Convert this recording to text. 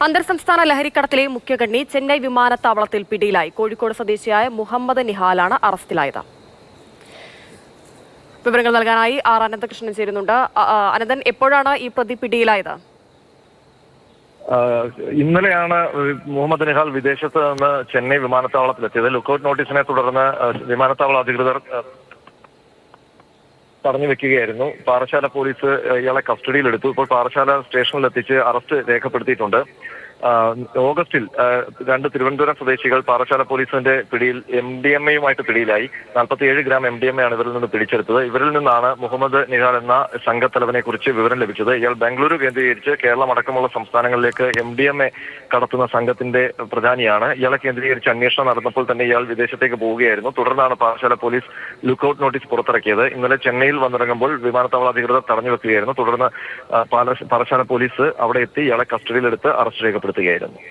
അന്തർ സംസ്ഥാന ലഹരിക്കടത്തിലെ മുഖ്യകണ്ണി ചെന്നൈ വിമാനത്താവളത്തിൽ പിടിയിലായി. കോഴിക്കോട് സ്വദേശിയായ മുഹമ്മദ് നിഹാലാണ് അറസ്റ്റിലായത്. വിവരങ്ങൾ നൽകാനായി ആർ അനന്തകൃഷ്ണൻ ചേരുന്നുണ്ട്. അനന്തൻ, എപ്പോഴാണ് ഈ പ്രതി പിടിയിലായത്? ഇന്നലെയാണ് മുഹമ്മദ് നിഹാൽ വിദേശത്ത് നിന്ന് ചെന്നൈ വിമാനത്താവളത്തിലെത്തിയത്. ലുക്കൌട്ട് നോട്ടീസിനെ തുടർന്ന് വിമാനത്താവള അധികൃതർ തടഞ്ഞു വെക്കുകയായിരുന്നു. പാറശാല പോലീസ് ഇയാളെ കസ്റ്റഡിയിലെടുത്തു. ഇപ്പോൾ പാറശാല സ്റ്റേഷനിലെത്തിച്ച് അറസ്റ്റ് രേഖപ്പെടുത്തിയിട്ടുണ്ട്. ഓഗസ്റ്റിൽ രണ്ട് തിരുവനന്തപുരം സ്വദേശികൾ പാറശാല പോലീസിന്റെ പിടിയിൽ MDMA-യുമായിട്ട് പിടിയിലായി. 47 ഗ്രാം MDMA ആണ് ഇവരിൽ നിന്ന് പിടിച്ചെടുത്തത്. ഇവരിൽ നിന്നാണ് മുഹമ്മദ് നിഹാൽ എന്ന സംഘത്തലവനെ കുറിച്ച് വിവരം ലഭിച്ചത്. ഇയാൾ ബംഗളൂരു കേന്ദ്രീകരിച്ച് കേരളം അടക്കമുള്ള സംസ്ഥാനങ്ങളിലേക്ക് MDMA കടത്തുന്ന സംഘത്തിന്റെ പ്രധാനിയാണ്. ഇയാളെ കേന്ദ്രീകരിച്ച് അന്വേഷണം നടന്നപ്പോൾ തന്നെ ഇയാൾ വിദേശത്തേക്ക് പോവുകയായിരുന്നു. തുടർന്നാണ് പാറശാല പോലീസ് ലുക്കൌട്ട് നോട്ടീസ് പുറത്തിറക്കിയത്. ഇന്നലെ ചെന്നൈയിൽ വന്നിറങ്ങുമ്പോൾ വിമാനത്താവള അധികൃതർ തടഞ്ഞു വെക്കുകയായിരുന്നു. തുടർന്ന് പാറശാല പോലീസ് അവിടെ എത്തി ഇയാളെ കസ്റ്റഡിയിലെടുത്ത് അറസ്റ്റ് രേഖപ്പെടുത്തുകയായിരുന്നു.